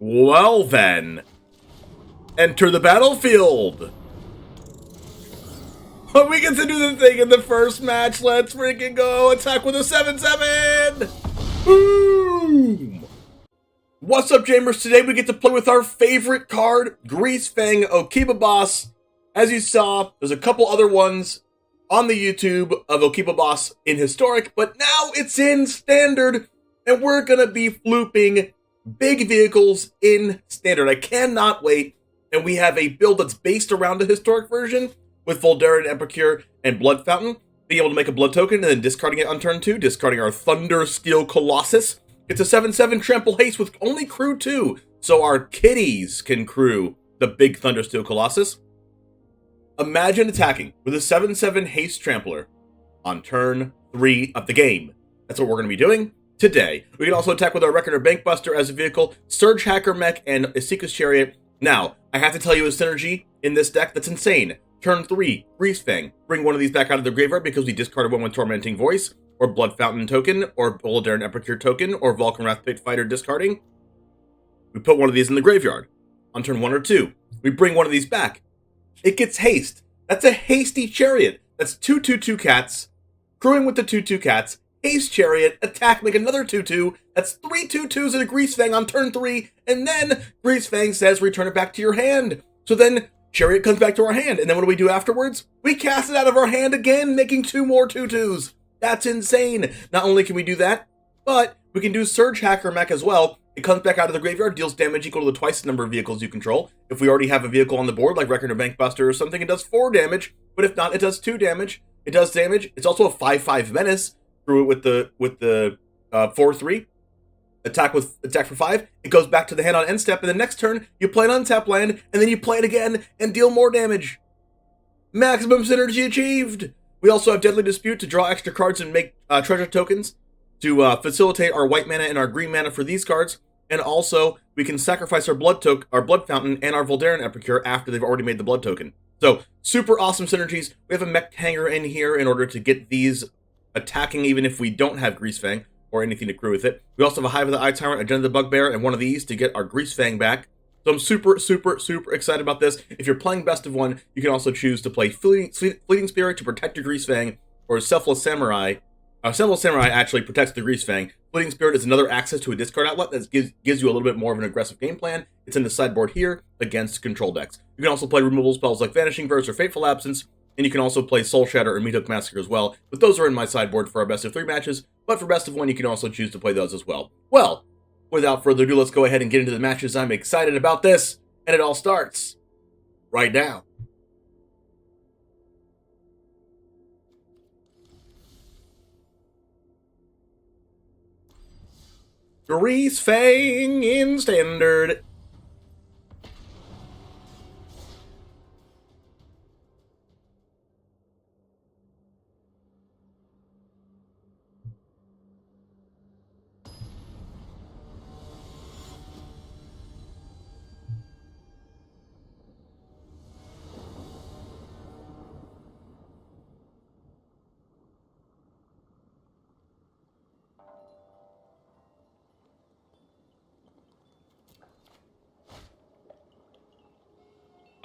Well then, enter the battlefield. But we get to do the thing in the first match. Let's freaking go. Attack with a 7/7. Boom. What's up, Jamers? Today we get to play with our favorite card, Greasefang Okiba Boss. As you saw, there's a couple other ones on the YouTube of Okiba Boss in Historic, but now it's in Standard, and we're gonna be flooping big vehicles in Standard. I cannot wait, and we have a build that's based around the Historic version, with Voldaren Epicure and Blood Fountain, being able to make a blood token and then discarding it on turn 2, discarding our Thundersteel Colossus. It's a 7/7 trample haste with only crew 2, so our kitties can crew the big Thundersteel Colossus. Imagine attacking with a 7/7 haste trampler on turn 3 of the game. That's what we're going to be doing today. We can also attack with our Reckoner Bankbuster as a vehicle, Surgehacker Mech, and Esika's Chariot. Now, I have to tell you a synergy in this deck that's insane. Turn 3, Greasefang. Bring one of these back out of the graveyard because we discarded one with Tormenting Voice, or Blood Fountain token, or Voldaren Epicure token, or Vulcan Wrath Pit Fighter discarding. We put one of these in the graveyard. On turn 1 or 2, we bring one of these back. It gets haste. That's a hasty Chariot. That's 2/2/2 cats. Crewing with the 2/2 cats. Haste Chariot. Attack, make another 2/2. That's 3 2/2s and a Greasefang on turn 3. And then Greasefang says return it back to your hand. So then Chariot comes back to our hand, and then what do we do afterwards? We cast it out of our hand again, making 2 more 2/2s. That's insane. Not only can we do that, but we can do Surgehacker Mech as well. It comes back out of the graveyard, deals damage equal to the twice the number of vehicles you control. If we already have a vehicle on the board, like Reckoner Bankbuster or something, it does 4 damage, but if not, it does 2 damage. It does damage. It's also a 5/5 menace through it with the 4/3. Attack for 5, it goes back to the hand on end step, and the next turn, you play an untap land, and then you play it again, and deal more damage. Maximum synergy achieved! We also have Deadly Dispute to draw extra cards and make treasure tokens to facilitate our white mana and our green mana for these cards, and also, we can sacrifice our Blood Fountain and our Voldaren Epicure after they've already made the blood token. So, super awesome synergies. We have a Mech Hanger in here in order to get these attacking even if we don't have Greasefang or anything to crew with it. We also have a Hive of the Eye Tyrant, Agenda of the Bugbear, and one of these to get our Greasefang back. So I'm super excited about this. If you're playing Best of 1, you can also choose to play Fleeting Spirit to protect your Greasefang, or Selfless Samurai. Selfless Samurai actually protects the Greasefang. Fleeting Spirit is another access to a discard outlet that gives you a little bit more of an aggressive game plan. It's in the sideboard here against control decks. You can also play removal spells like Vanishing Verse or Fateful Absence, and you can also play Soul Shatter or Meathook Massacre as well, but those are in my sideboard for our best of 3 matches, but for best of 1 you can also choose to play those as well. Well, without further ado, let's go ahead and get into the matches. I'm excited about this, and it all starts right now. Greasefang in Standard.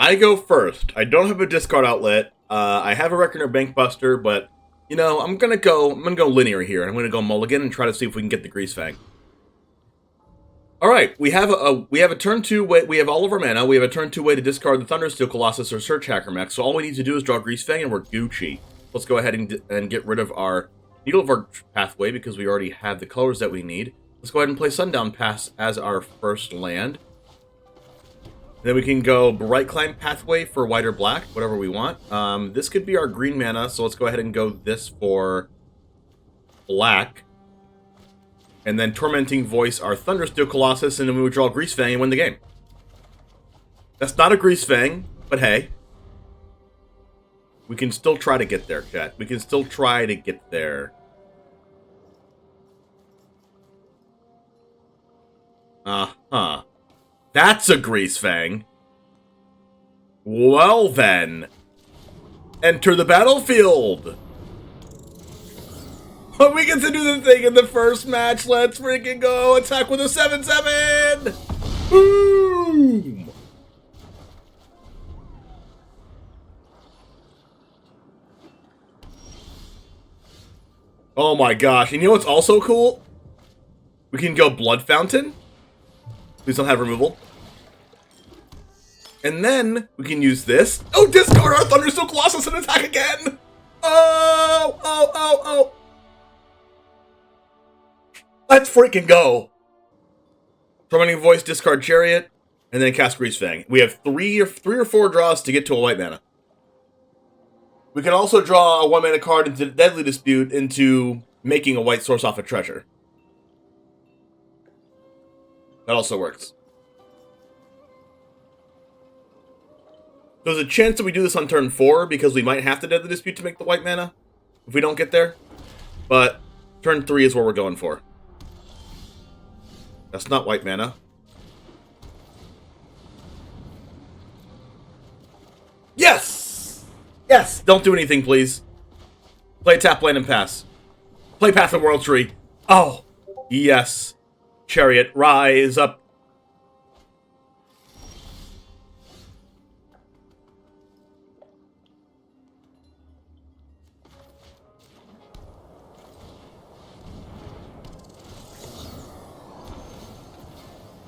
I go first. I don't have a discard outlet. I have a Reckoner Bankbuster, but you know, I'm gonna go linear here. I'm gonna go mulligan and try to see if we can get the Greasefang. All right, we have a turn 2 way. We have all of our mana. We have a turn 2 way to discard the Thundersteel Colossus or Surgehacker Mech. So all we need to do is draw Greasefang, and we're Gucci. Let's go ahead and get rid of our Needleverge Pathway because we already have the colors that we need. Let's go ahead and play Sundown Pass as our first land. Then we can go Brightclimb Pathway for white or black, whatever we want. This could be our green mana, so let's go ahead and go this for black. And then Tormenting Voice our Thundersteel Colossus, and then we would draw Greasefang and win the game. That's not a Greasefang, but hey. We can still try to get there, chat. We can still try to get there. Uh-huh. That's a Greasefang. Well then, enter the battlefield. But we get to do the thing in the first match. Let's freaking go. Attack with a 7/7. Oh my gosh. And you know what's also cool? We can go Blood Fountain. Please don't have removal. And then we can use this. Oh, discard our Thundersteel Colossus and attack again! Oh! Let's freaking go! Tormenting Voice, discard Chariot, and then cast Greasefang. We have three or four draws to get to a white mana. We can also draw a 1-mana card into Deadly Dispute into making a white source off a treasure. That also works. There's a chance that we do this on turn 4 because we might have to Deadly Dispute to make the white mana if we don't get there. But turn 3 is what we're going for. That's not white mana. Yes! Yes! Don't do anything, please. Play tap, land, and pass. Play Path of World Tree. Oh! Yes. Chariot, rise up.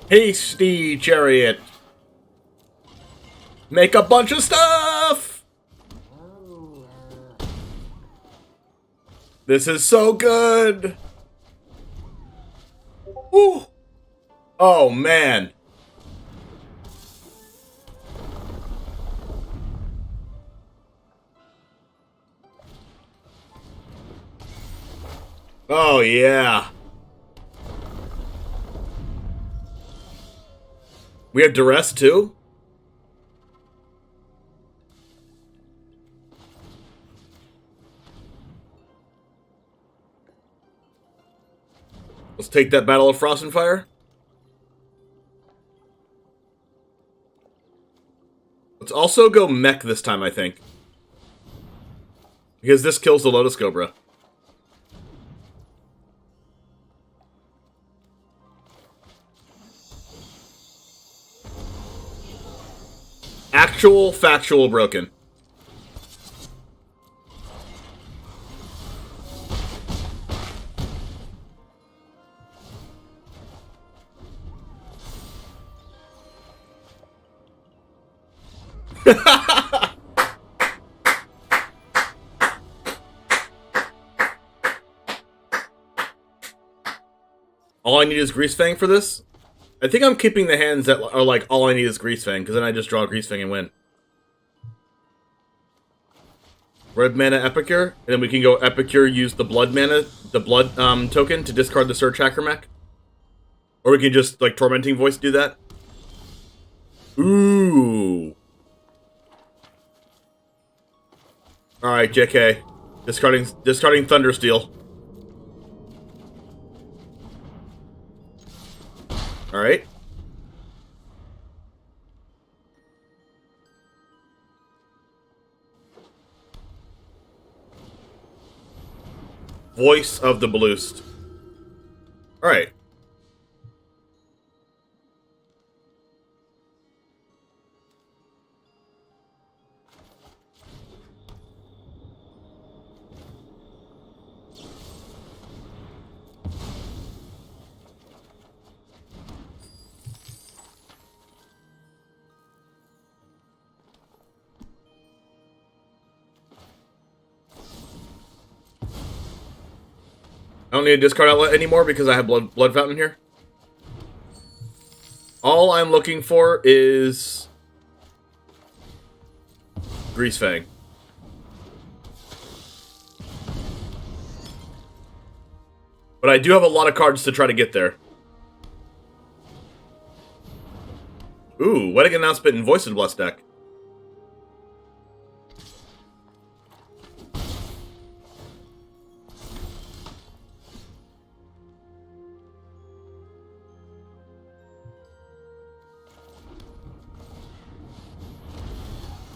Hasty Chariot. Make a bunch of stuff! This is so good! Ooh. Oh, man. Oh, yeah. We have Duress, too? Let's take that Battle of Frost and Fire. Let's also go Mech this time, I think. Because this kills the Lotus Cobra. Actual, factual, broken. All I need is Greasefang for this? I think I'm keeping the hands that are like, all I need is Greasefang, because then I just draw Greasefang and win. Red mana Epicure, and then we can go Epicure, use the blood mana, the blood token to discard the Surgehacker Mech. Or we can just, like, Tormenting Voice do that. Ooh. Alright, JK. Discarding Thundersteel. Alright. Voice of the Bluest. Alright. I don't need a discard outlet anymore because I have Blood Fountain here. All I'm looking for is Greasefang. But I do have a lot of cards to try to get there. Ooh, Wedding Announcement and Voice of the Blessed deck.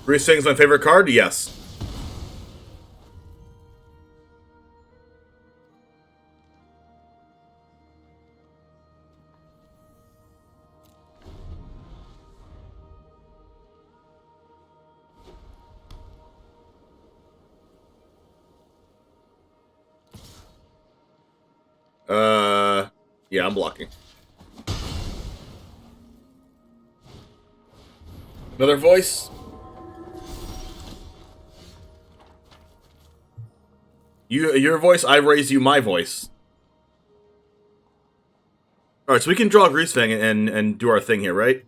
Greasefang's my favorite card? Yes. Yeah, I'm blocking. Another voice. Your voice, I raise you my voice. Alright, so we can draw Greasefang and do our thing here, right?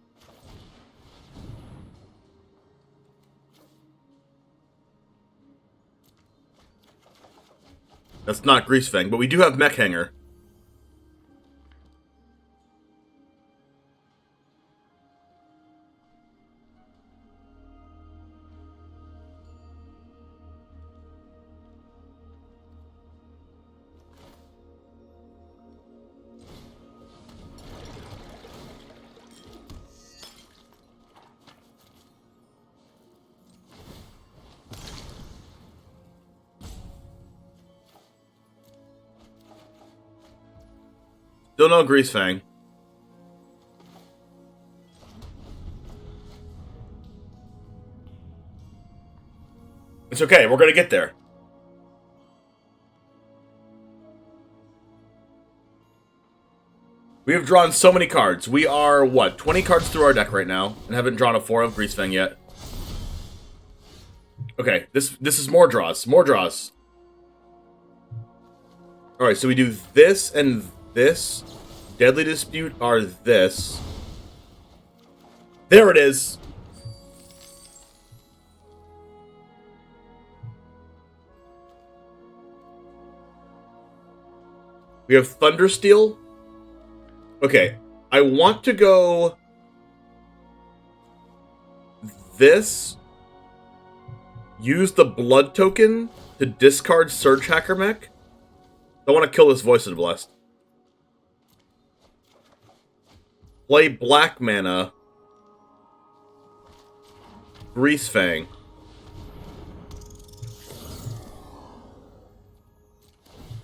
That's not Greasefang, but we do have Mech Hanger. Still no Greasefang. It's okay, we're gonna get there. We have drawn so many cards. We are, what, 20 cards through our deck right now, and haven't drawn a 4 of Greasefang yet. Okay, this is more draws. More draws. Alright, so we do this and this. Deadly Dispute are this. There it is! We have Thundersteel. Okay, I want to go this. Use the blood token to discard Surgehacker Mech. I want to kill this Voice of the Blessed. Play black mana. Greasefang.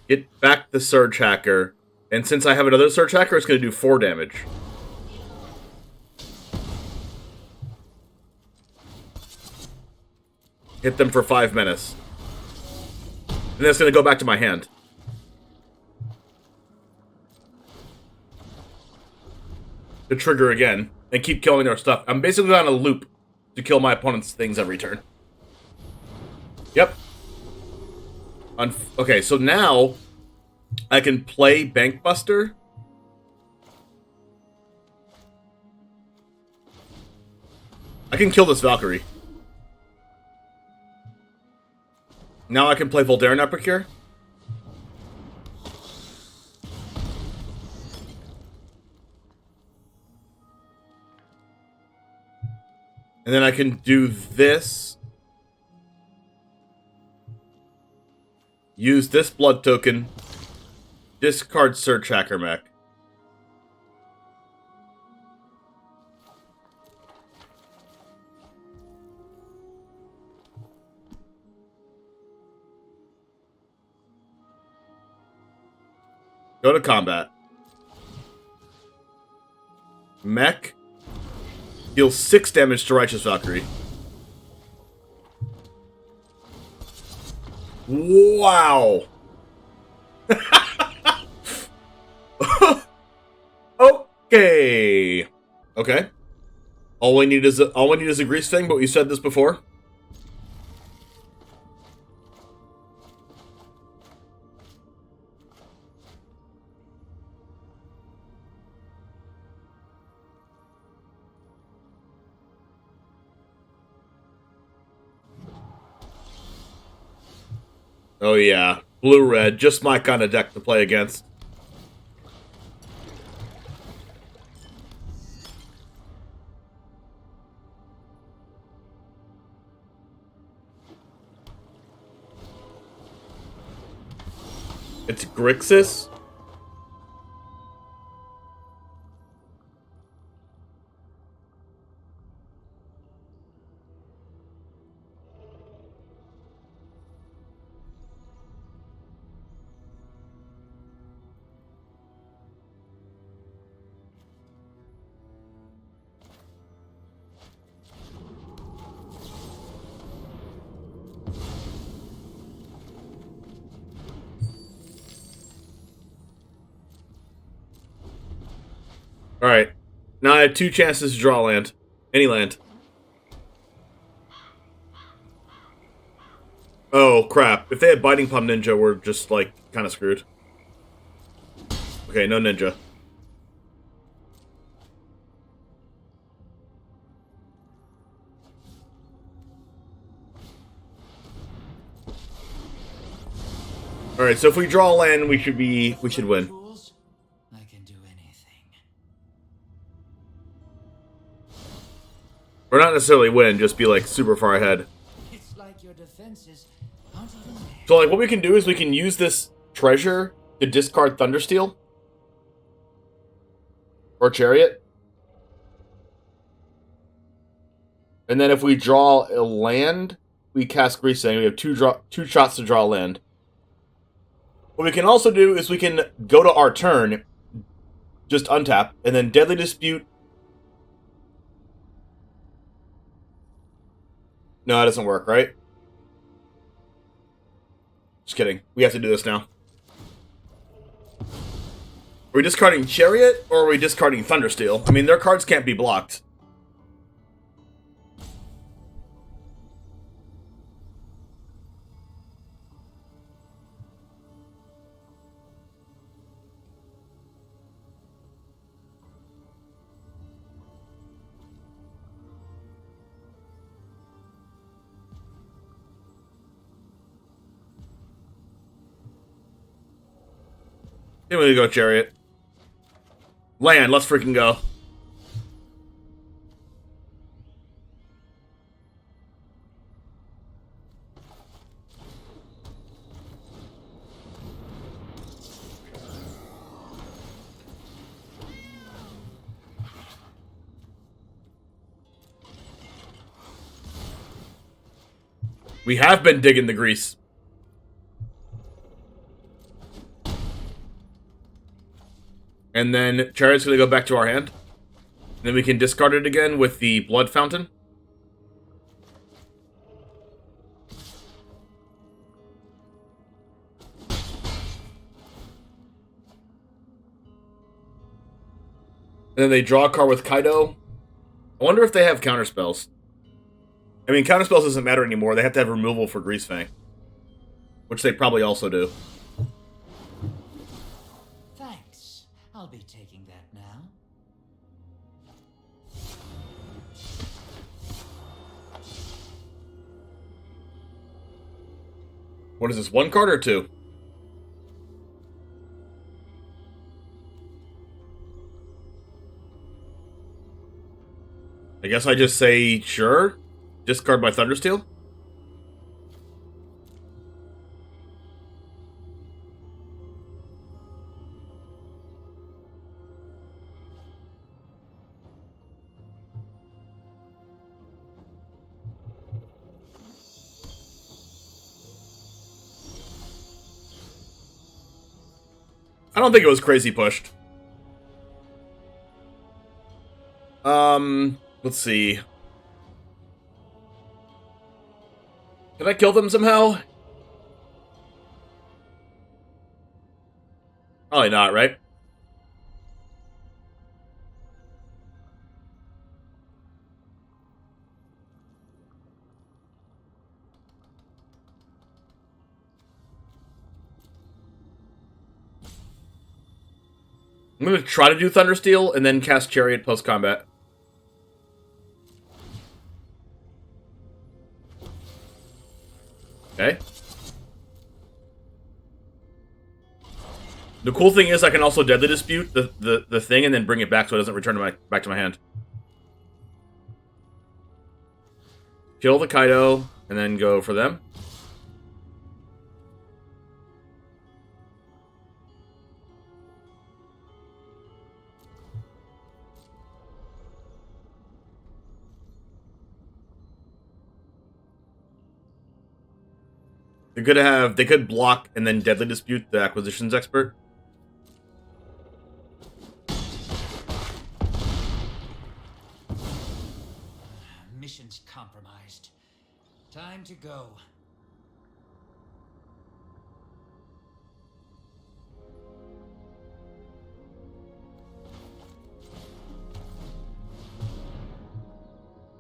Get back the Surgehacker. And since I have another Surgehacker, it's going to do 4 damage. Hit them for 5 minutes. And then it's going to go back to my hand. To trigger again. And keep killing their stuff. I'm basically on a loop to kill my opponent's things every turn. Yep. Okay, so now I can play Bankbuster. I can kill this Valkyrie. Now I can play Voldaren Epicure. And then I can do this. Use this blood token. Discard Surgehacker Mech. Go to combat. Mech. Deals 6 damage to Righteous Valkyrie. Wow. Okay. Okay. All we need is a Greasefang, but we said this before. Oh yeah, blue-red, just my kind of deck to play against. It's Grixis. Alright. Now I have 2 chances to draw land. Any land. Oh, crap. If they had Biting Palm Ninja, we're just, like, kind of screwed. Okay, no Ninja. Alright, so if we draw land, we should win. I can do anything. Or not necessarily win, just be, like, super far ahead. It's like your defenses aren't even there. So, like, what we can do is we can use this treasure to discard Thundersteel. Or Chariot. And then if we draw a land, we cast Greasefang. We have two shots to draw land. What we can also do is we can go to our turn, just untap, and then Deadly Dispute. No, that doesn't work, right? Just kidding. We have to do this now. Are we discarding Chariot, or are we discarding Thundersteel? I mean, their cards can't be blocked. I'm gonna go Chariot. Land, let's freaking go. We have been digging the grease. And then Chariot's going to go back to our hand. And then we can discard it again with the Blood Fountain. And then they draw a card with Kaido. I wonder if they have counterspells. I mean, counterspells doesn't matter anymore. They have to have removal for Greasefang. Which they probably also do. I'll be taking that now. What is this, 1 card or 2? I guess I just say, sure. Discard my Thundersteel. I don't think it was crazy pushed. Let's see. Can I kill them somehow? Probably not, right? I'm going to try to do Thundersteel and then cast Chariot post-combat. Okay. The cool thing is I can also Deadly Dispute the thing and then bring it back so it doesn't return to back to my hand. Kill the Kaido and then go for them. They could block and then Deadly Dispute the Acquisitions Expert. Mission's compromised. Time to go.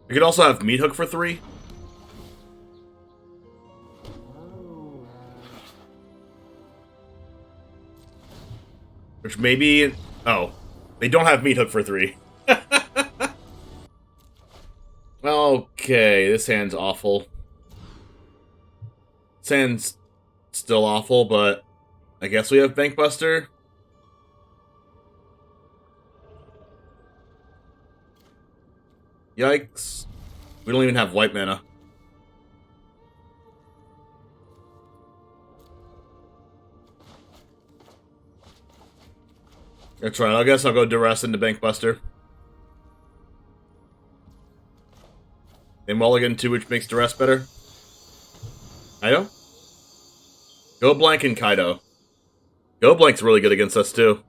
We could also have Meat Hook for 3. Which maybe... Oh. They don't have Meat Hook for 3. Okay, this hand's awful. This hand's still awful, but I guess we have Bankbuster. Yikes. We don't even have white mana. That's right, I guess I'll go Duress into Bankbuster. And Mulligan 2, which makes Duress better. Kaido? Go Blank and Kaido. Go Blank's really good against us, too.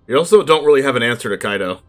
We also don't really have an answer to Kaido.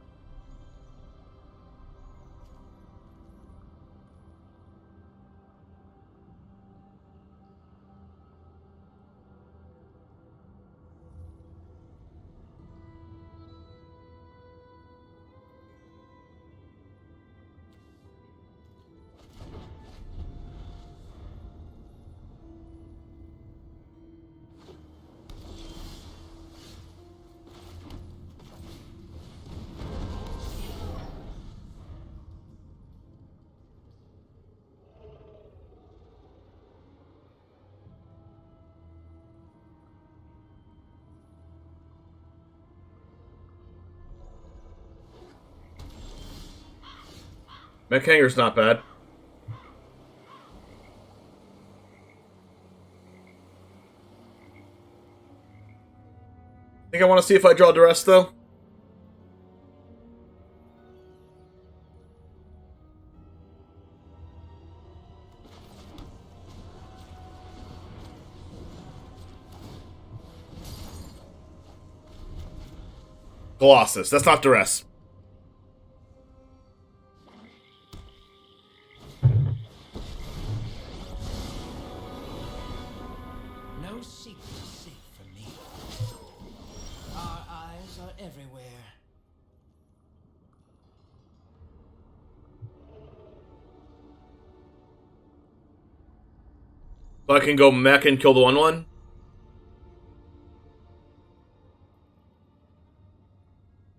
Mech Hanger's not bad. I think I want to see if I draw Duress, though. Colossus. That's not Duress. No secret is safe from me. Our eyes are everywhere. So I can go Mech and kill the 1/1?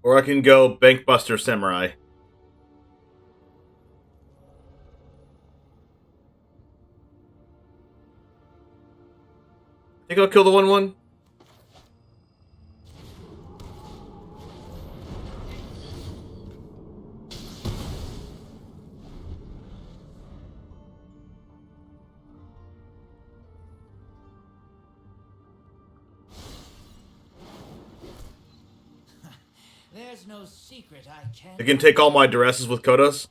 Or I can go Bankbuster Samurai. I think I'll kill the 1/1. There's no secret I can't. I can take all my Duresses with Kodos.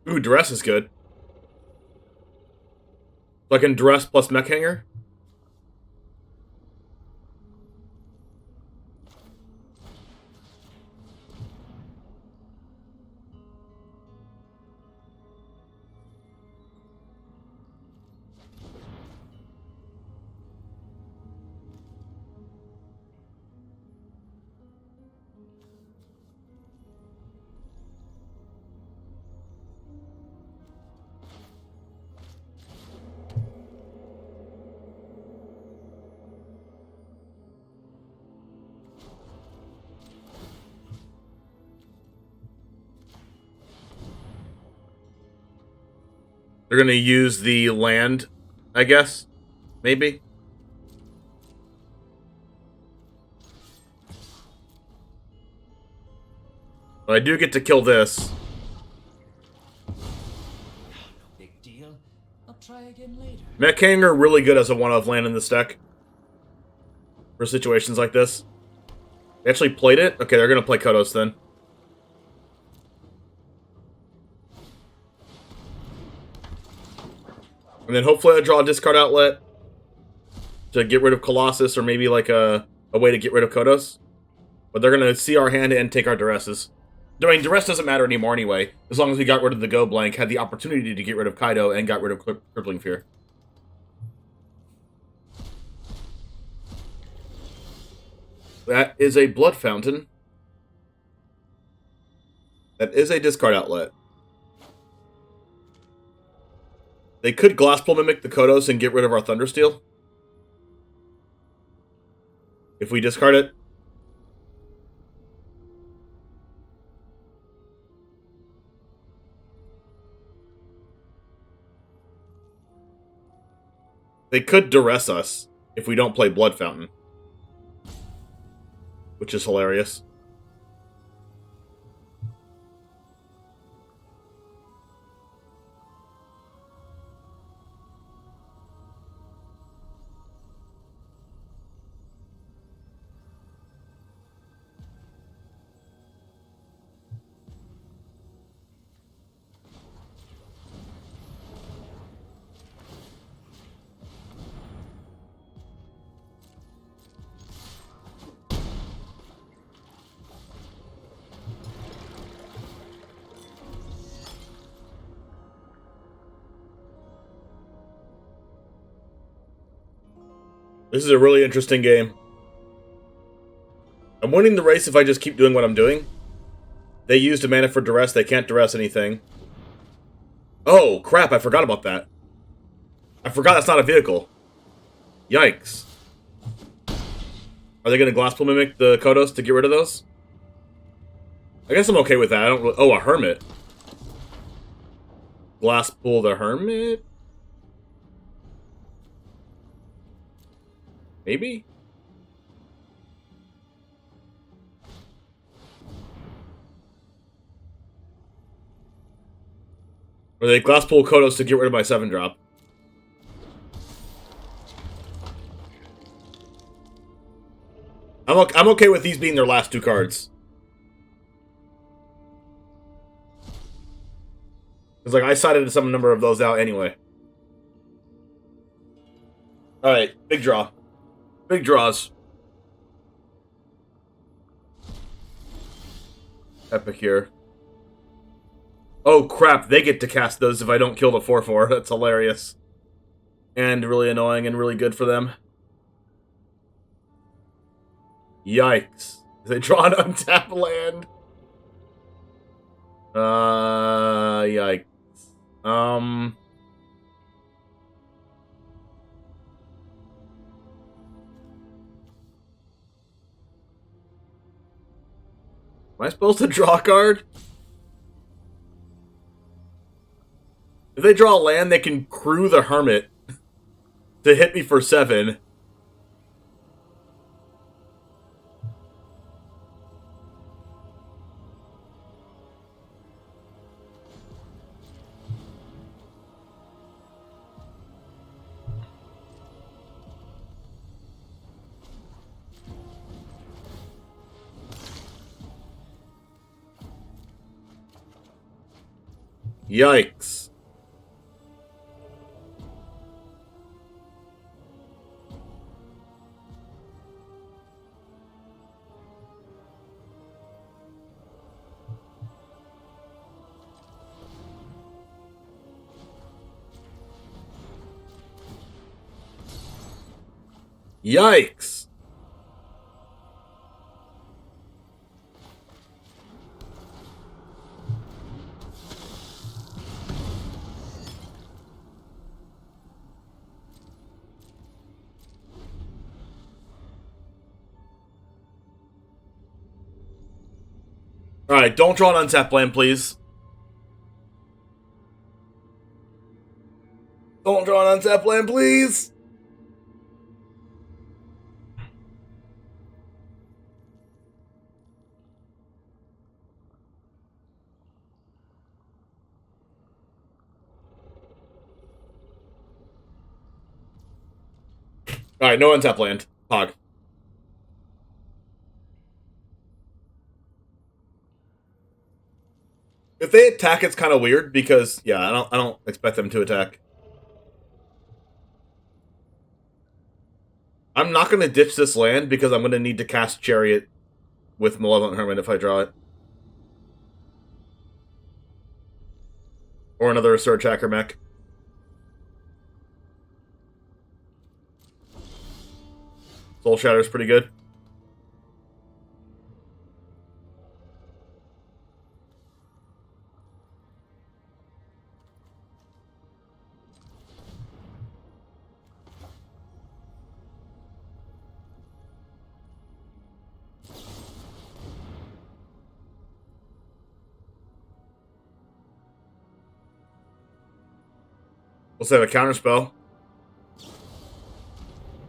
Ooh, Duress is good. So I can Duress plus Mech Hanger? They're gonna use the land, I guess. Maybe. But I do get to kill this. No big deal. I'll try again later. Mech Hanger really good as a one-of land in this deck. For situations like this. They actually played it? Okay, they're gonna play Kodos then. And then hopefully I draw a discard outlet to get rid of Colossus, or maybe like a way to get rid of Kodos. But they're gonna see our hand and take our Duresses. I mean, Duress doesn't matter anymore anyway, as long as we got rid of the Go Blank, had the opportunity to get rid of Kaido, and got rid of Crippling Fear. That is a Blood Fountain. That is a discard outlet. They could Glasspool Mimic the Kodos and get rid of our Thundersteel. If we discard it. They could Duress us if we don't play Blood Fountain. Which is hilarious. This is a really interesting game. I'm winning the race if I just keep doing what I'm doing. They used a mana for Duress, they can't Duress anything. Oh, crap, I forgot about that. I forgot that's not a vehicle. Yikes. Are they going to Glasspool Mimic the Kodos to get rid of those? I guess I'm okay with that. I don't really... Oh, a Hermit. Glasspool the Hermit? Maybe? Or they Glasspool Kodos to get rid of my 7-drop. I'm okay with these being their last 2 cards. Because, like, I sided some number of those out anyway. Alright, big draw. Big draws. Epicure. Oh crap, they get to cast those if I don't kill the 4/4. That's hilarious. And really annoying and really good for them. Yikes. They draw an untap land. Yikes. Am I supposed to draw a card? If they draw a land, they can crew the Hermit to hit me for 7. Yikes. Yikes. Alright, don't draw an untap land, please. Don't draw an untap land, please! Alright, no untap land. Pog. If they attack, it's kind of weird because, yeah, I don't expect them to attack. I'm not going to ditch this land because I'm going to need to cast Chariot with Malevolent Hermit if I draw it. Or another Surgehacker Mech. Soul Shatter is pretty good. Let's have a counterspell.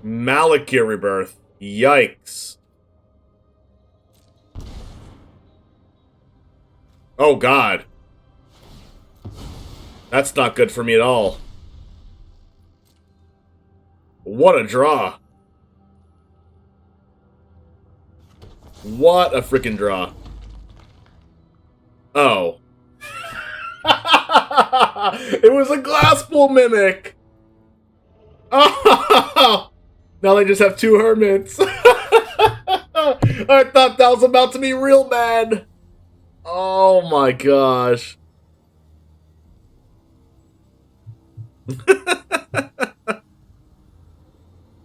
Malakir Rebirth. Yikes. Oh, God. That's not good for me at all. What a draw. What a freaking draw. Oh. It was a Glasspool Mimic! Oh! Now they just have 2 Hermits. I thought that was about to be real bad. Oh my gosh.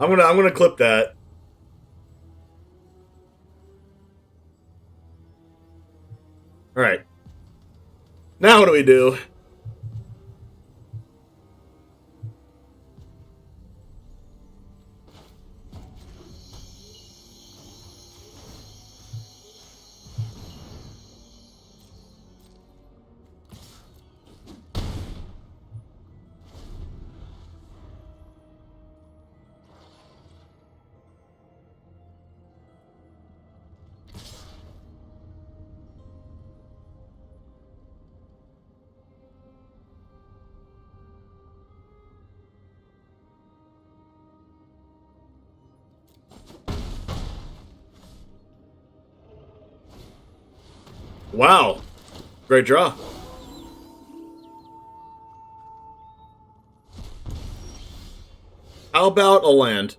I'm gonna clip that. Alright. Now what do we do? Wow. Great draw. How about a land?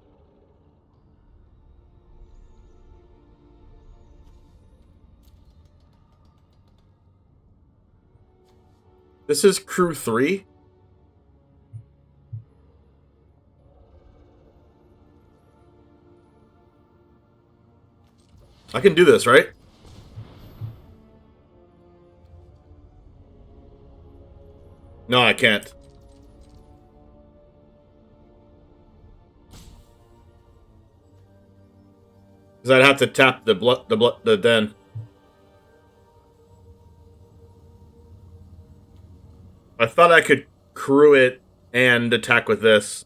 This is crew 3. I can do this, right? No, I can't. Because I'd have to tap the den. I thought I could crew it and attack with this.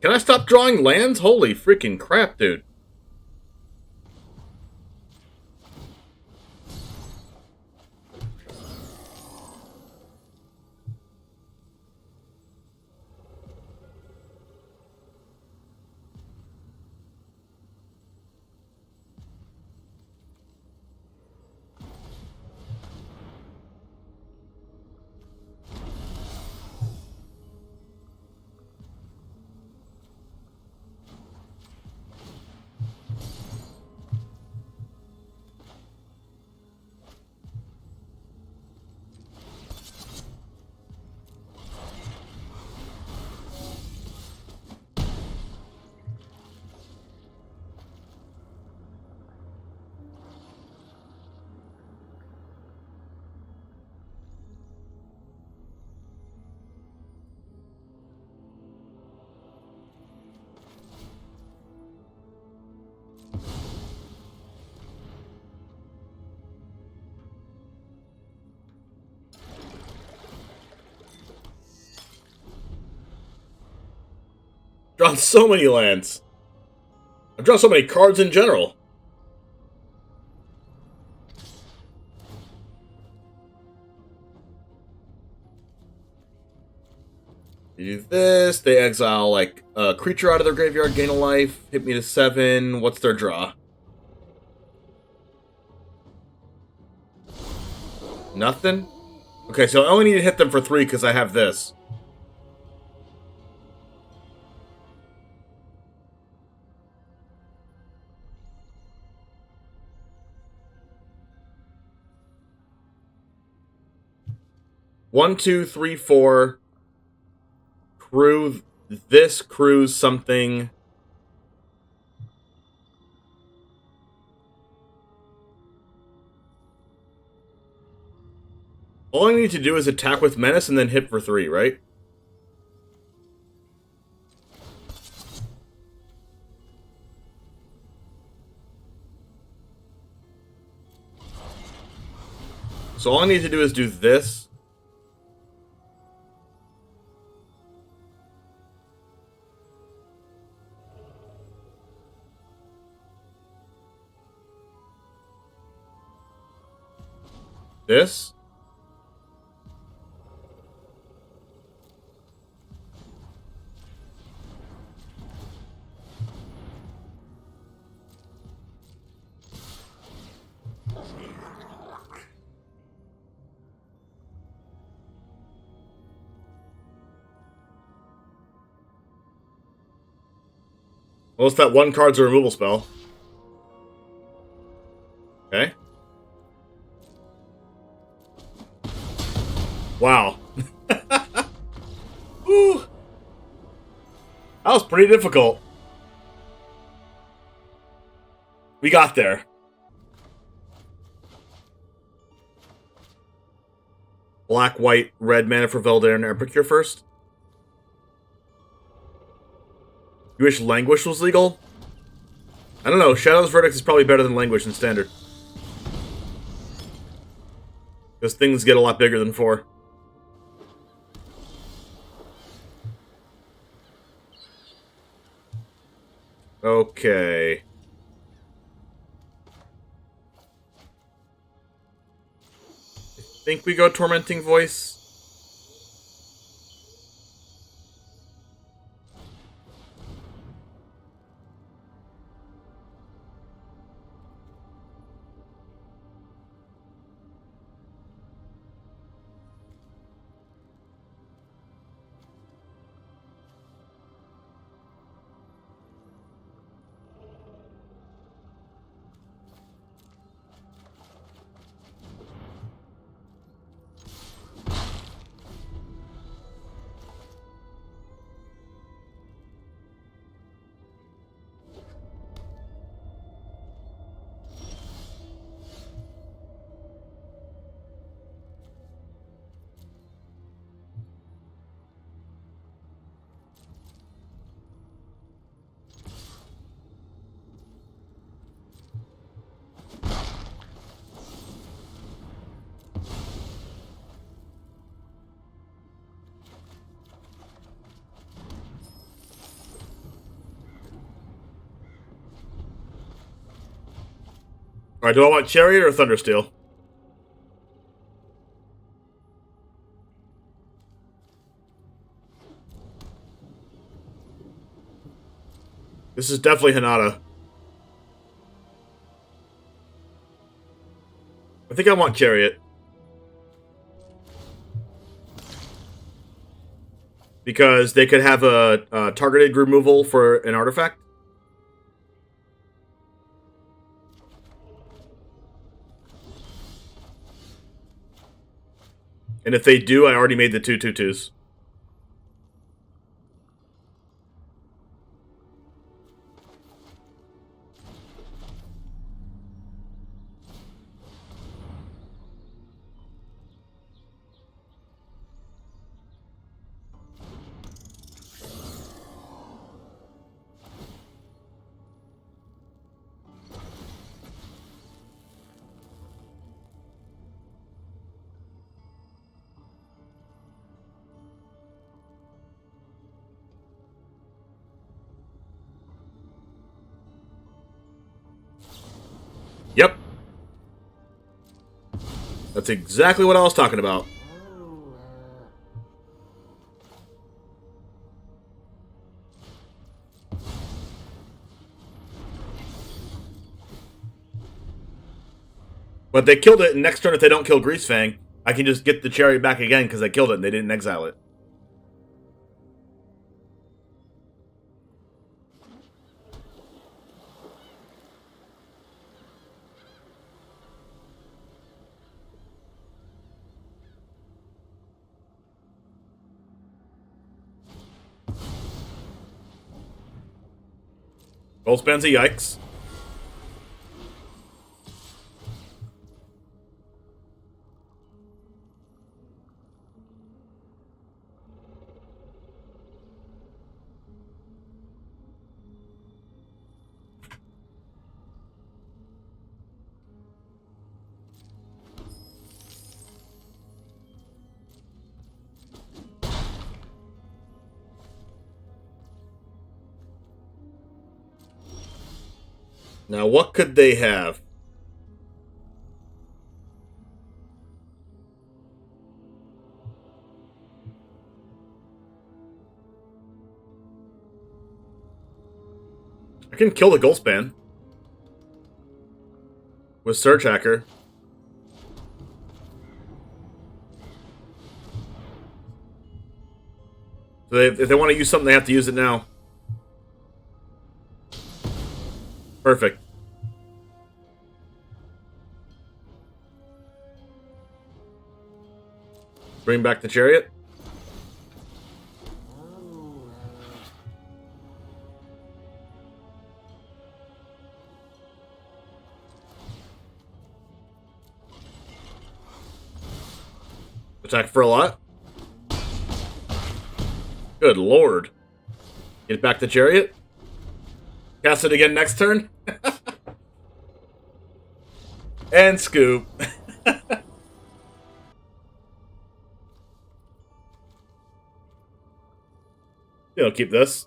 Can I stop drawing lands? Holy freaking crap, dude. Drawn so many lands. I've drawn so many cards in general. You do this, they exile, like, a creature out of their graveyard, gain a life, hit me to 7. What's their draw? Nothing? Okay, so I only need to hit them for 3 because I have this. One, two, three, four. Crew this, cruise something. All I need to do is attack with Menace and then hit for 3, right? So all I need to do is do this. This. Well, it's that one card's a removal spell. Okay. Wow. Whew. That was pretty difficult. We got there. Black, white, red mana for Voldaren Epicure first. You wish Languish was legal? I don't know. Shadow's Verdict is probably better than Languish in Standard. Because things get a lot bigger than 4. Okay. I think we go Tormenting Voice. Alright, do I want Chariot or Thundersteel? This is definitely Hinata. I think I want Chariot. Because they could have a targeted removal for an artifact. And if they do, I already made the 2/2/2s. Yep. That's exactly what I was talking about. But they killed it, and next turn if they don't kill Greasefang, I can just get the Chariot back again because they killed it and they didn't exile it. Goldspan's a yikes. Now, what could they have? I can kill the Goldspan with Surgehacker. So if they want to use something, they have to use it now. Perfect. Bring back the Chariot. Attack for a lot. Good lord. Get back the Chariot. Cast it again next turn. And scoop. I'll keep this.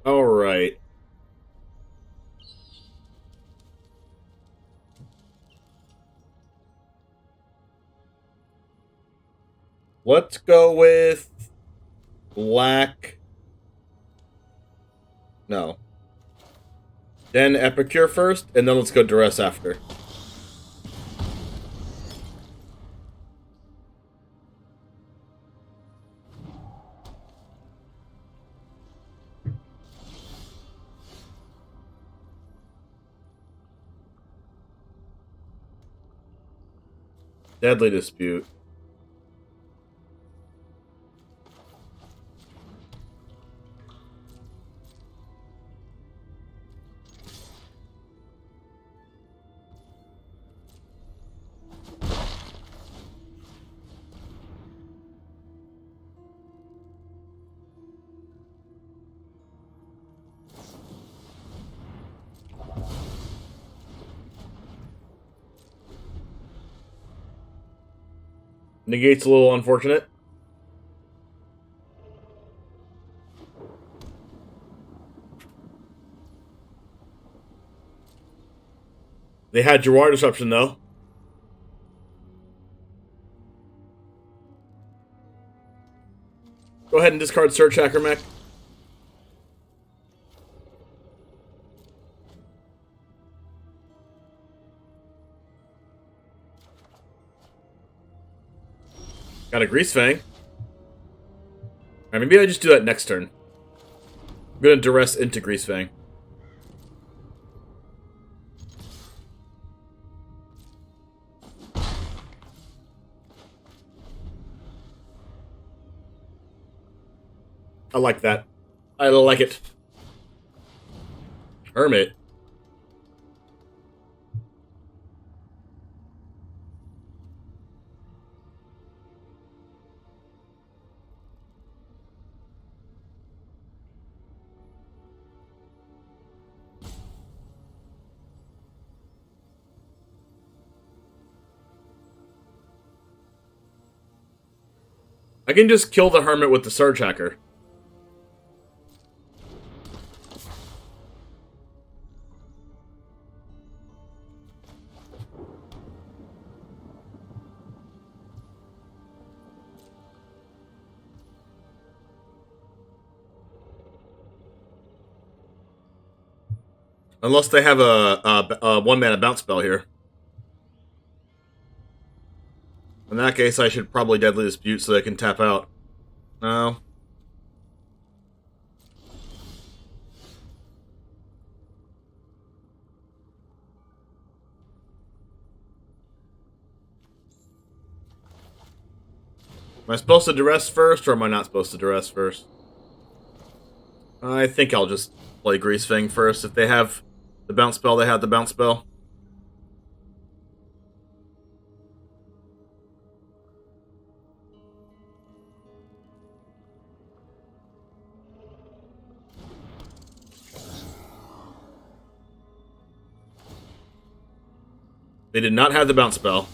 All right. Let's go with black. No. Then Epicure first, and then let's go Duress after. Deadly Dispute. Negate's a little unfortunate. They had Jawar Disruption, though. Go ahead and discard Surgehacker Mech. Got a Greasefang. Alright, maybe I just do that next turn. I'm gonna Duress into Greasefang. I like that. I like it. Hermit. I can just kill the Hermit with the Surgehacker. Unless they have a one-mana bounce spell here. In that case, I should probably Deadly Dispute so they can tap out. No. Am I supposed to Duress first, or am I not supposed to Duress first? I think I'll just play Greasefang first. If they have the bounce spell, they have the bounce spell. They did not have the bounce spell.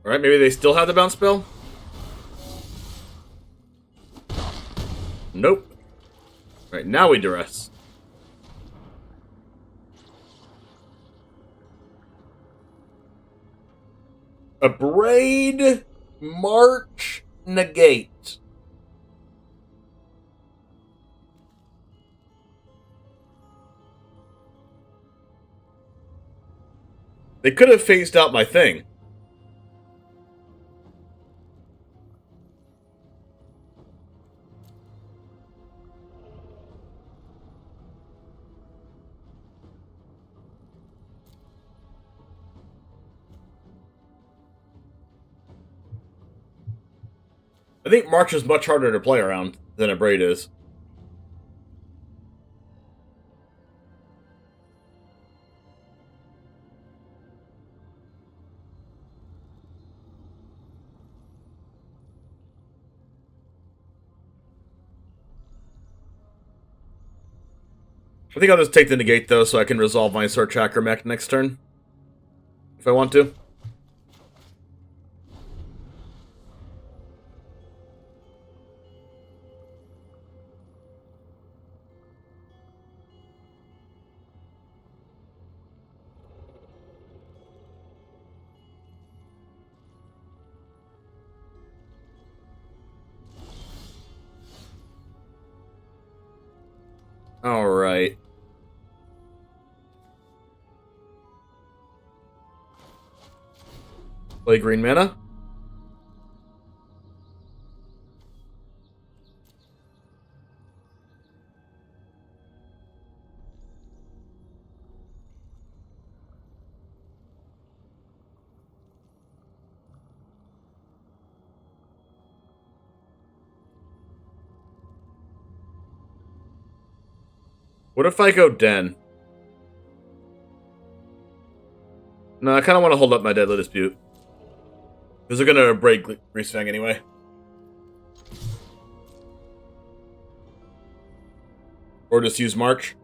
Alright, maybe they still have the bounce spell? Nope. Alright, now we Duress. Abrade, March, Negate. They could have phased out my thing. I think March is much harder to play around than Abrade is. I think I'll just take the negate, though, so I can resolve my Surgehacker Mech next turn. If I want to. Alright. Play green mana. What if I go Den? No, I kind of want to hold up my Deadly Dispute. Because they're going to break Greasefang anyway. Or just use March.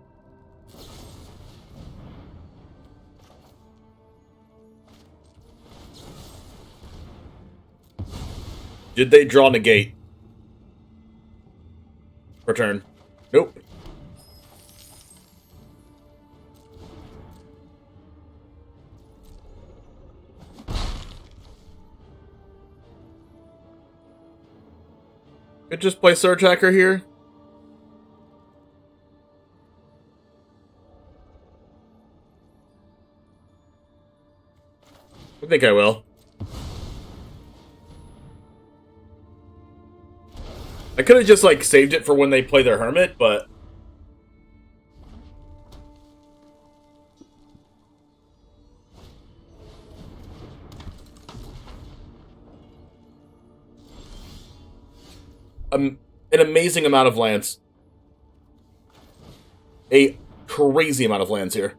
Did they draw negate? Return. Nope. Could just play Surgehacker here. I think I will. I could have just, like, saved it for when they play their Hermit, but... an amazing amount of lands. A crazy amount of lands here.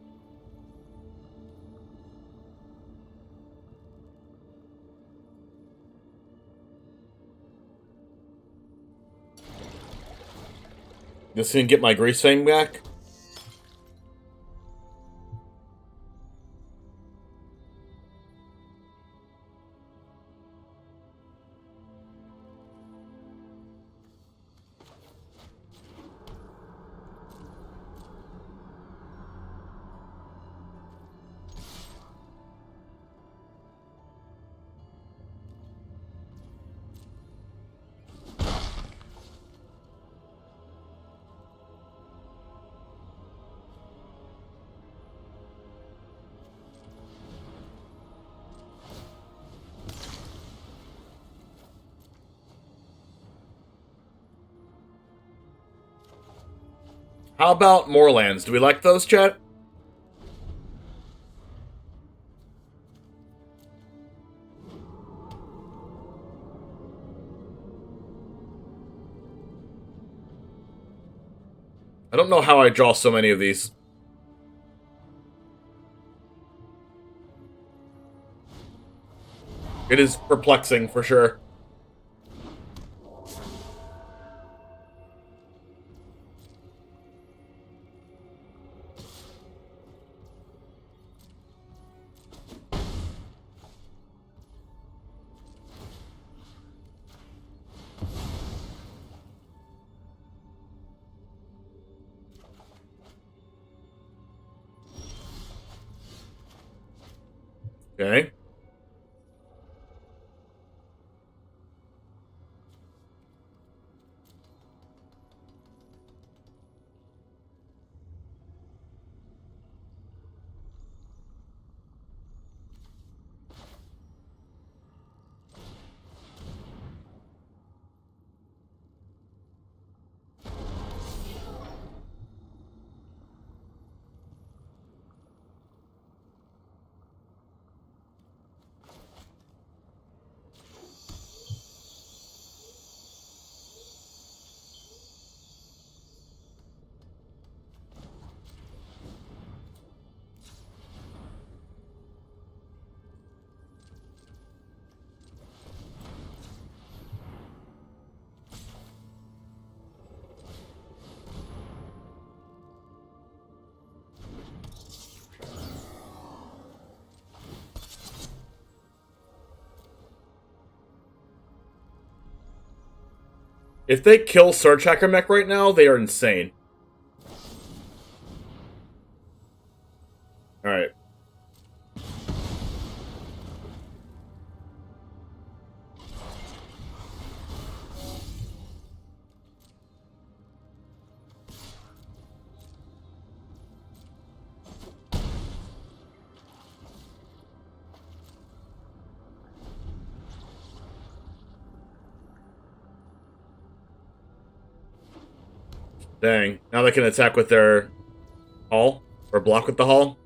Just gonna get my Greasefang back. How about more lands? Do we like those, chat? I don't know how I draw so many of these. It is perplexing, for sure. Okay. If they kill Surgehacker Mech right now, they are insane. Alright. Dang. Now they can attack with their hull, or block with the hull.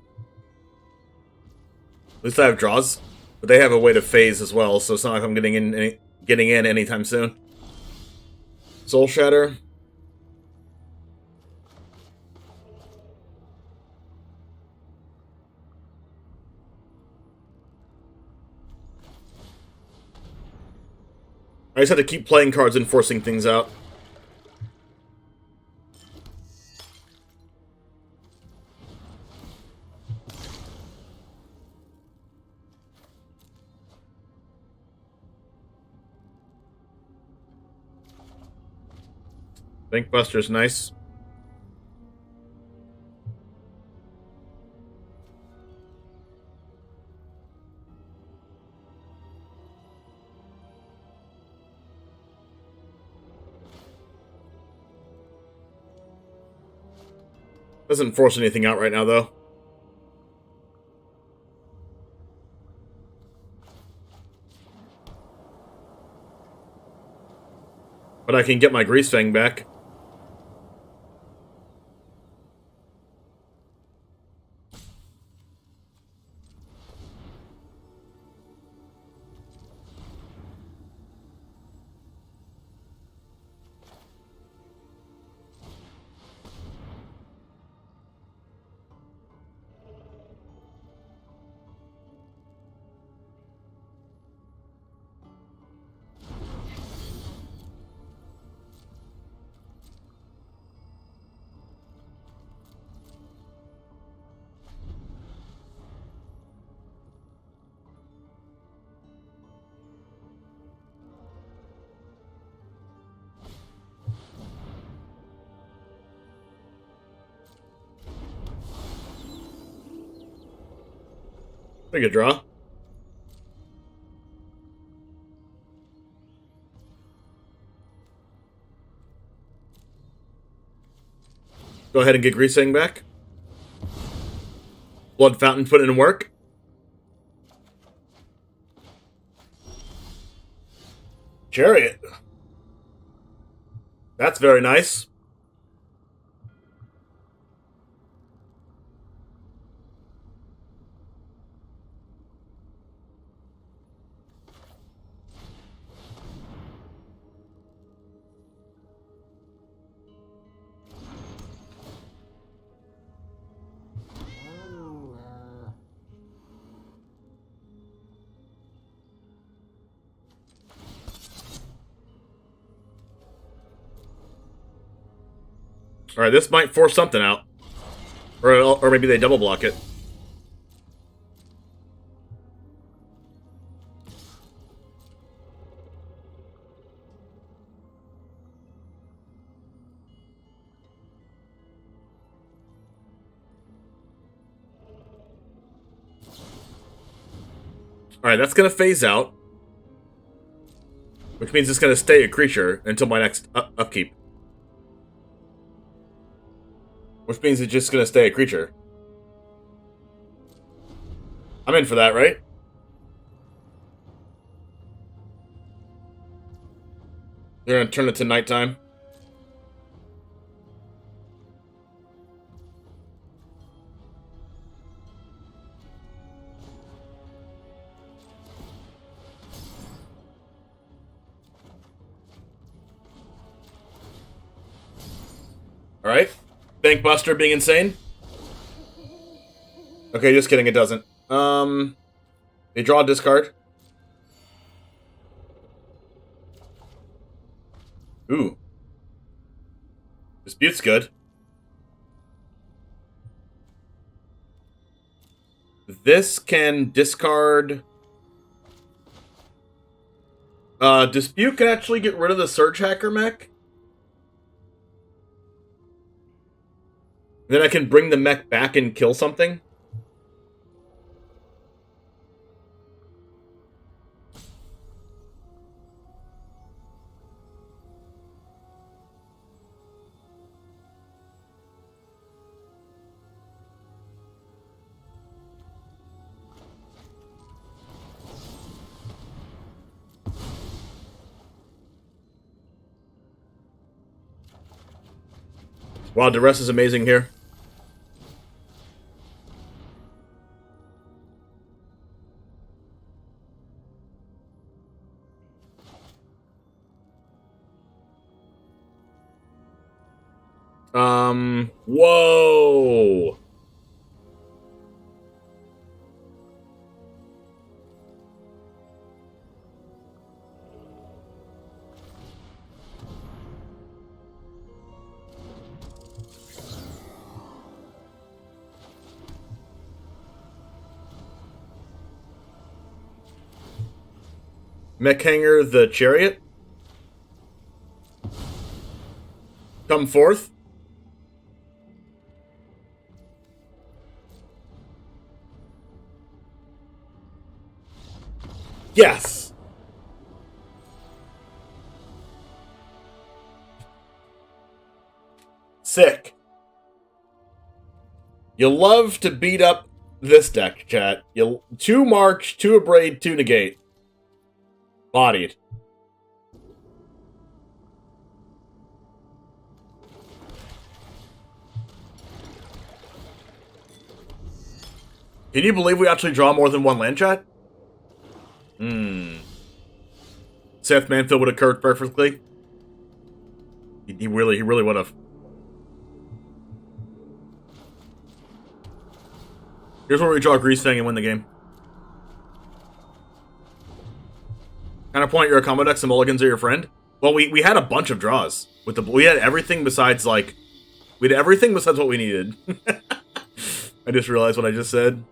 At least I have draws. But they have a way to phase as well, so it's not like I'm getting in anytime soon. Soul Shatter. I just have to keep playing cards and forcing things out. Bankbuster's nice. Doesn't force anything out right now, though. But I can get my Greasefang back. Pretty good draw. Go ahead and get Greasefang back. Blood Fountain put in work. Chariot. That's very nice. Alright, this might force something out. Or maybe they double block it. Alright, that's gonna phase out. Which means it's gonna stay a creature until my next upkeep. Which means it's just gonna stay a creature. I'm in for that, right? They're gonna turn it to nighttime. Alright. Bankbuster being insane. Okay, just kidding, it doesn't. They draw a discard. Ooh. Dispute's good. This can discard... Dispute can actually get rid of the Surgehacker Mech. Then I can bring the mech back and kill something. Wow, Duress is amazing here. Whoa! Mech Hanger the Chariot. Come forth. Yes! Sick. You'll love to beat up this deck, chat. You'll 2 March, 2 Abrade, 2 Negate. Bodied. Can you believe we actually draw more than 1 land, chat? Seth Manfield would have curved perfectly. He really would have. Here's where we draw Greasefang and win the game. Counterpoint, you're a combo deck, some mulligans are your friend. Well, we had a bunch of draws. We had everything besides, like... We had everything besides what we needed. I just realized what I just said.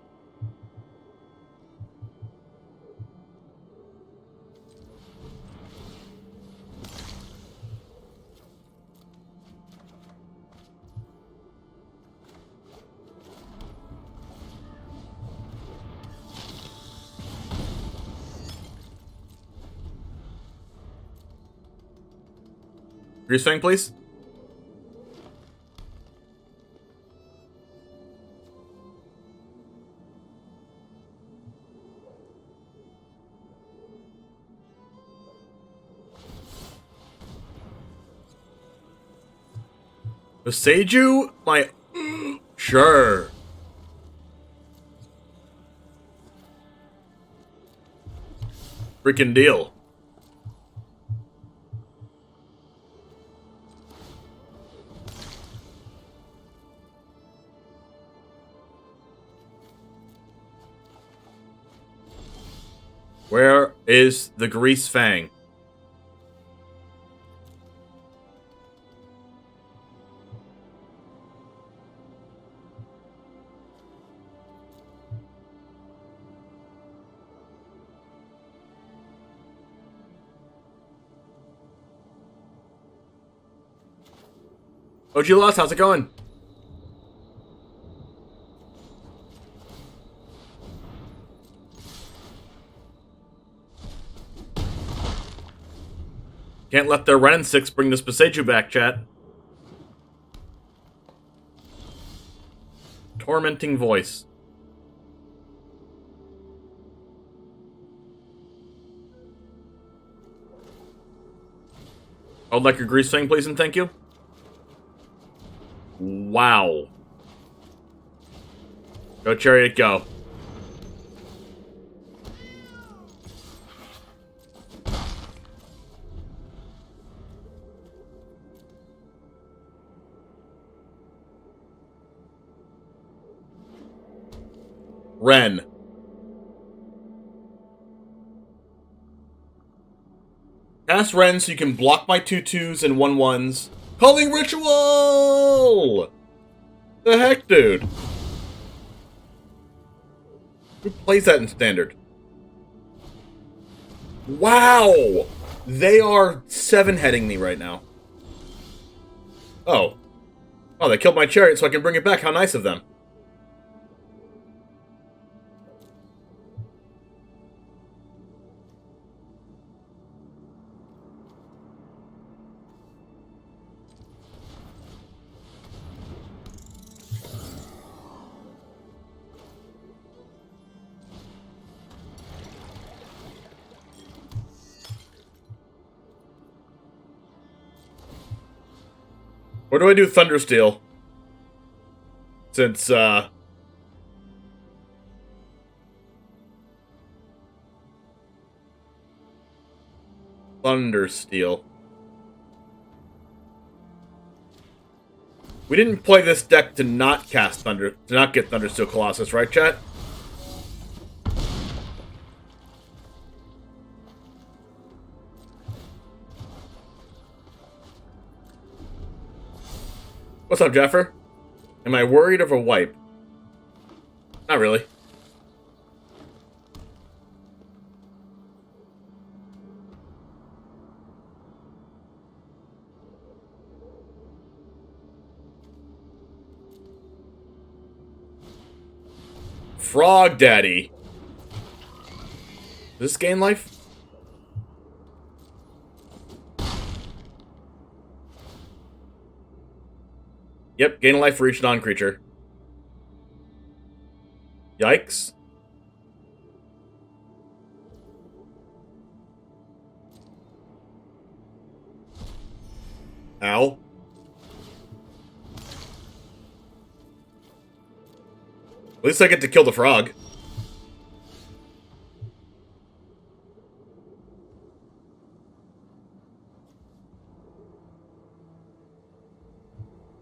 Greasefang, please. The Seiju? My... Sure. Freaking deal. Where is the Greasefang? OG Lost, how's it going? Can't let their Ren 6 bring this Boseiju back, chat. Tormenting Voice. I would like your Greasefang, please, and thank you. Wow. Go, Chariot, go. Ren. Cast Ren so you can block my 2/2s and 1/1s. Calling Ritual! The heck, dude? Who plays that in Standard? Wow! They are 7-heading me right now. Oh. Oh, they killed my Chariot so I can bring it back. How nice of them. Or do I do Thundersteel? Since, Thundersteel. We didn't play this deck to not get Thundersteel Colossus, right, chat? What's up, Jeffer? Am I worried of a wipe? Not really. Frog Daddy. Does this gain life? Yep, gain life for each non-creature. Yikes. Ow. At least I get to kill the frog.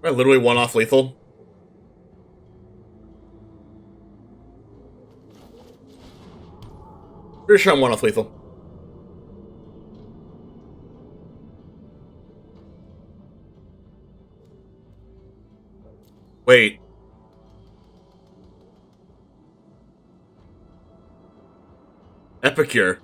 Am I literally one-off lethal? Pretty sure I'm one-off lethal. Wait. Epicure.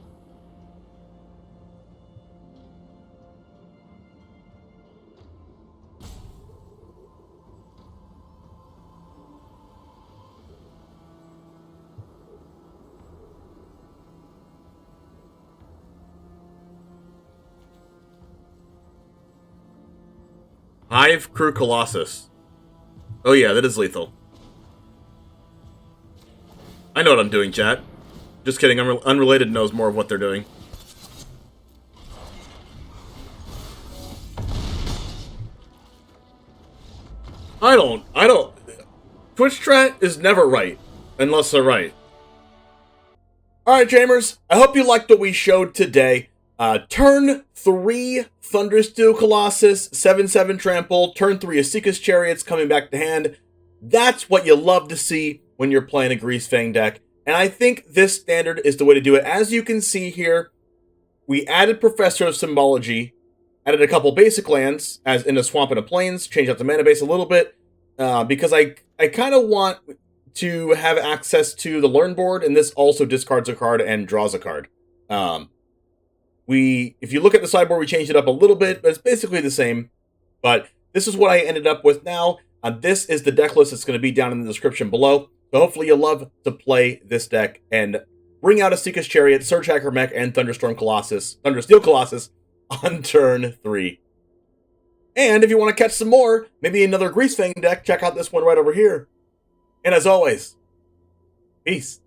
Hive Crew Colossus. Oh yeah, that is lethal. I know what I'm doing, chat. Just kidding, Unrelated knows more of what they're doing. I don't. Twitch chat is never right, unless they're right. Alright, Jamers, I hope you liked what we showed today. Turn 3 Thundersteel Colossus, 7/7 Trample, turn 3 Esika's Chariots coming back to hand. That's what you love to see when you're playing a Greasefang deck. And I think this standard is the way to do it. As you can see here, we added Professor of Symbology, added a couple basic lands, as in a Swamp and a Plains, changed out the mana base a little bit, because I kind of want to have access to the Learn board, and this also discards a card and draws a card. If you look at the sideboard, we changed it up a little bit, but it's basically the same. But this is what I ended up with now. This is the deck list that's going to be down in the description below. So hopefully you'll love to play this deck and bring out Esika's Chariot, Surgehacker Mech, and Thundersteel Colossus on turn 3. And if you want to catch some more, maybe another Greasefang deck, check out this one right over here. And as always, peace.